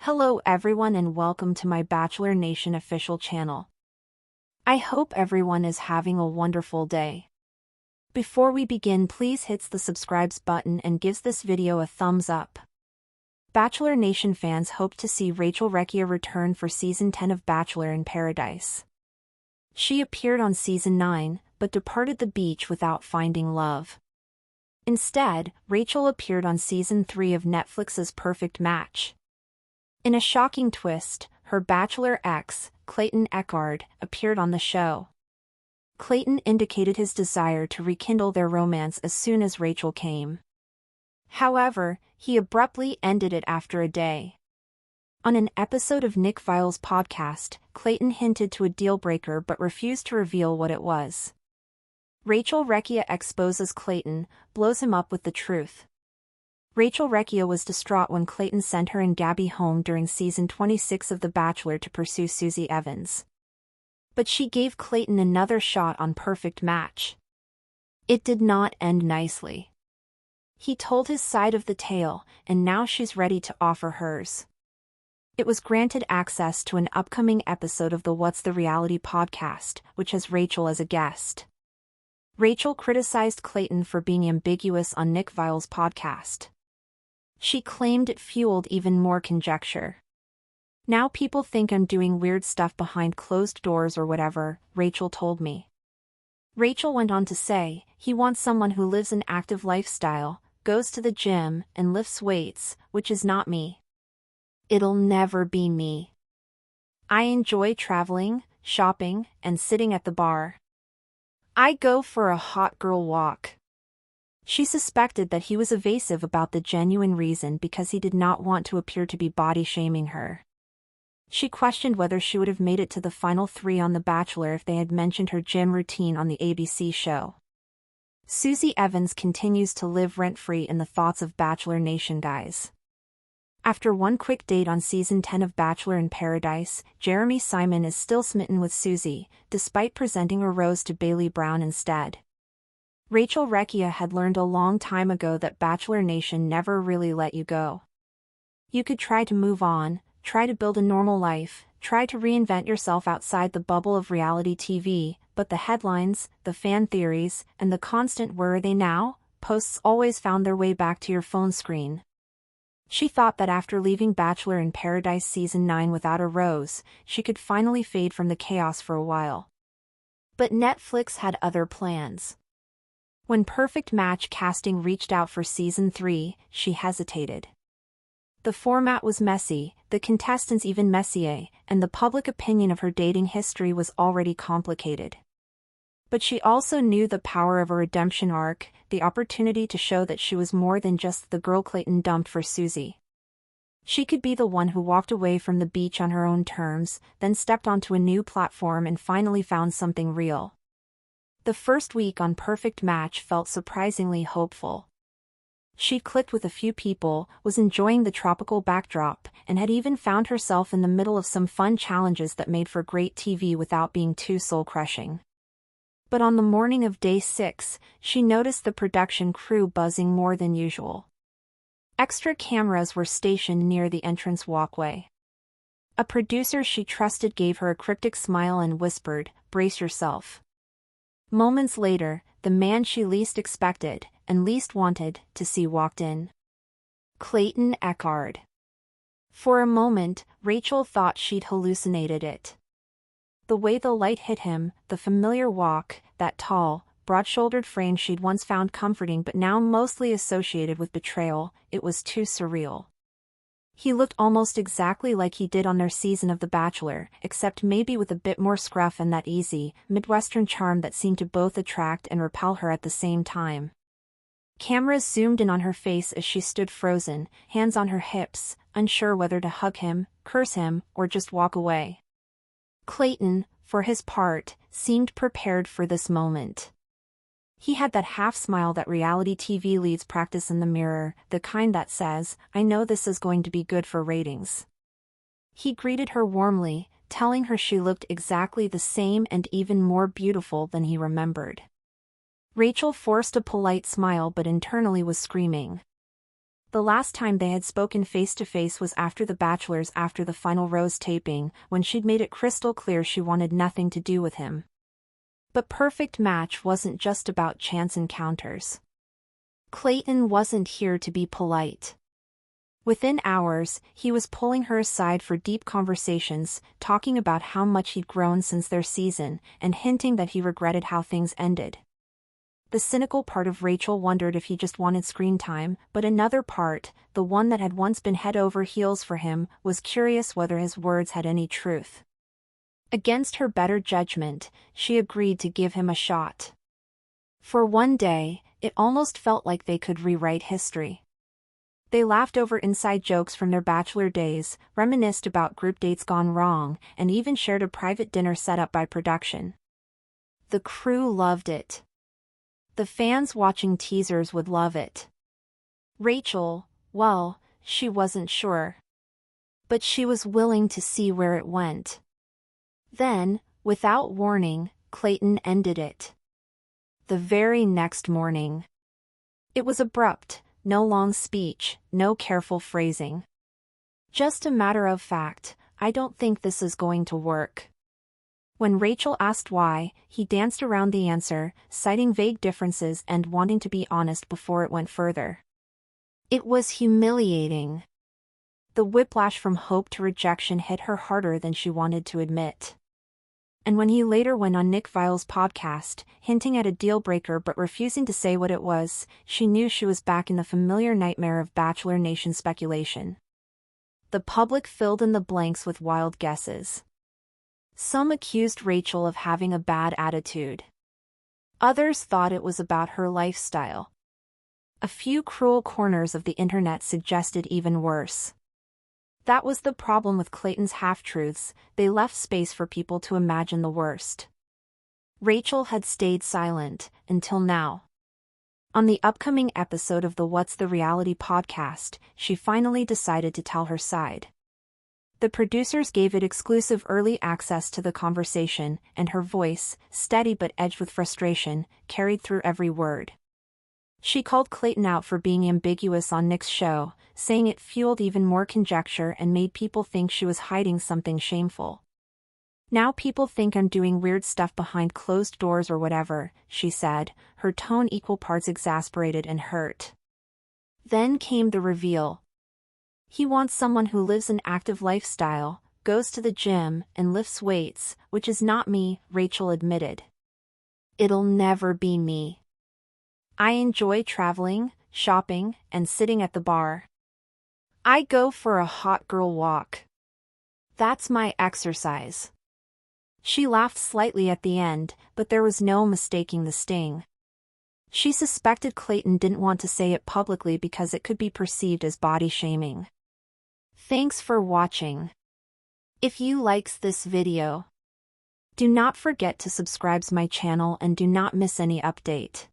Hello everyone and welcome to my Bachelor Nation official channel. I hope everyone is having a wonderful day. Before we begin, please hit the subscribe button and gives this video a thumbs up. Bachelor Nation fans hope to see Recchia return for season 10 of Bachelor in Paradise. She appeared on season 9, but departed the beach without finding love. Instead, Rachel appeared on season 3 of Netflix's Perfect Match. In a shocking twist, her Bachelor ex, Clayton Echard, appeared on the show. Clayton indicated his desire to rekindle their romance as soon as Rachel came. However, he abruptly ended it after a day. On an episode of Nick Viall's podcast, Clayton hinted to a deal-breaker but refused to reveal what it was. Recchia exposes Clayton, blows him up with the truth. Recchia was distraught when Clayton sent her and Gabby home during season 26 of The Bachelor to pursue Susie Evans. But she gave Clayton another shot on Perfect Match. It did not end nicely. He told his side of the tale, and now she's ready to offer hers. It was granted access to an upcoming episode of the What's the Reality podcast, which has Rachel as a guest. Rachel criticized Clayton for being ambiguous on Nick Viall's podcast. She claimed it fueled even more conjecture. Now people think I'm doing weird stuff behind closed doors or whatever, Rachel told me. Rachel went on to say, he wants someone who lives an active lifestyle, goes to the gym, and lifts weights, which is not me. It'll never be me. I enjoy traveling, shopping, and sitting at the bar. I go for a hot girl walk. She suspected that he was evasive about the genuine reason because he did not want to appear to be body-shaming her. She questioned whether she would have made it to the final 3 on The Bachelor if they had mentioned her gym routine on the ABC show. Susie Evans continues to live rent-free in the thoughts of Bachelor Nation guys. After one quick date on season 10 of Bachelor in Paradise, Jeremy Simon is still smitten with Susie, despite presenting a rose to Bailey Brown instead. Recchia had learned a long time ago that Bachelor Nation never really let you go. You could try to move on, try to build a normal life, try to reinvent yourself outside the bubble of reality TV, but the headlines, the fan theories, and the constant "where are they now?" posts always found their way back to your phone screen. She thought that after leaving Bachelor in Paradise season 9 without a rose, she could finally fade from the chaos for a while. But Netflix had other plans. When Perfect Match casting reached out for season 3, she hesitated. The format was messy, the contestants even messier, and the public opinion of her dating history was already complicated. But she also knew the power of a redemption arc, the opportunity to show that she was more than just the girl Clayton dumped for Susie. She could be the one who walked away from the beach on her own terms, then stepped onto a new platform and finally found something real. The first week on Perfect Match felt surprisingly hopeful. She clicked with a few people, was enjoying the tropical backdrop, and had even found herself in the middle of some fun challenges that made for great TV without being too soul-crushing. But on the morning of day 6, she noticed the production crew buzzing more than usual. Extra cameras were stationed near the entrance walkway. A producer she trusted gave her a cryptic smile and whispered, "Brace yourself." Moments later, the man she least expected, and least wanted, to see walked in. Clayton Echard. For a moment, Rachel thought she'd hallucinated it. The way the light hit him, the familiar walk, that tall, broad-shouldered frame she'd once found comforting but now mostly associated with betrayal, it was too surreal. He looked almost exactly like he did on their season of The Bachelor, except maybe with a bit more scruff and that easy, Midwestern charm that seemed to both attract and repel her at the same time. Cameras zoomed in on her face as she stood frozen, hands on her hips, unsure whether to hug him, curse him, or just walk away. Clayton, for his part, seemed prepared for this moment. He had that half-smile that reality TV leads practice in the mirror, the kind that says, "I know this is going to be good for ratings." He greeted her warmly, telling her she looked exactly the same and even more beautiful than he remembered. Rachel forced a polite smile but internally was screaming. The last time they had spoken face-to-face was after the final rose taping, when she'd made it crystal clear she wanted nothing to do with him. But Perfect Match wasn't just about chance encounters. Clayton wasn't here to be polite. Within hours, he was pulling her aside for deep conversations, talking about how much he'd grown since their season, and hinting that he regretted how things ended. The cynical part of Rachel wondered if he just wanted screen time, but another part, the one that had once been head over heels for him, was curious whether his words had any truth. Against her better judgment, she agreed to give him a shot. For one day, it almost felt like they could rewrite history. They laughed over inside jokes from their bachelor days, reminisced about group dates gone wrong, and even shared a private dinner set up by production. The crew loved it. The fans watching teasers would love it. Rachel, well, she wasn't sure. But she was willing to see where it went. Then, without warning, Clayton ended it. The very next morning. It was abrupt, no long speech, no careful phrasing. Just a matter of fact, I don't think this is going to work. When Rachel asked why, he danced around the answer, citing vague differences and wanting to be honest before it went further. It was humiliating. The whiplash from hope to rejection hit her harder than she wanted to admit. And when he later went on Nick Viall's podcast, hinting at a deal-breaker but refusing to say what it was, she knew she was back in the familiar nightmare of Bachelor Nation speculation. The public filled in the blanks with wild guesses. Some accused Rachel of having a bad attitude. Others thought it was about her lifestyle. A few cruel corners of the internet suggested even worse. That was the problem with Clayton's half-truths, they left space for people to imagine the worst. Rachel had stayed silent, until now. On the upcoming episode of the What's the Reality podcast, she finally decided to tell her side. The producers gave it exclusive early access to the conversation, and her voice, steady but edged with frustration, carried through every word. She called Clayton out for being ambiguous on Nick's show, saying it fueled even more conjecture and made people think she was hiding something shameful. Now people think I'm doing weird stuff behind closed doors or whatever, she said, her tone equal parts exasperated and hurt. Then came the reveal. He wants someone who lives an active lifestyle, goes to the gym, and lifts weights, which is not me, Rachel admitted. It'll never be me. I enjoy traveling, shopping, and sitting at the bar. I go for a hot girl walk. That's my exercise. She laughed slightly at the end, but there was no mistaking the sting. She suspected Clayton didn't want to say it publicly because it could be perceived as body shaming. Thanks for watching. If you likes this video, do not forget to subscribe to my channel and do not miss any update.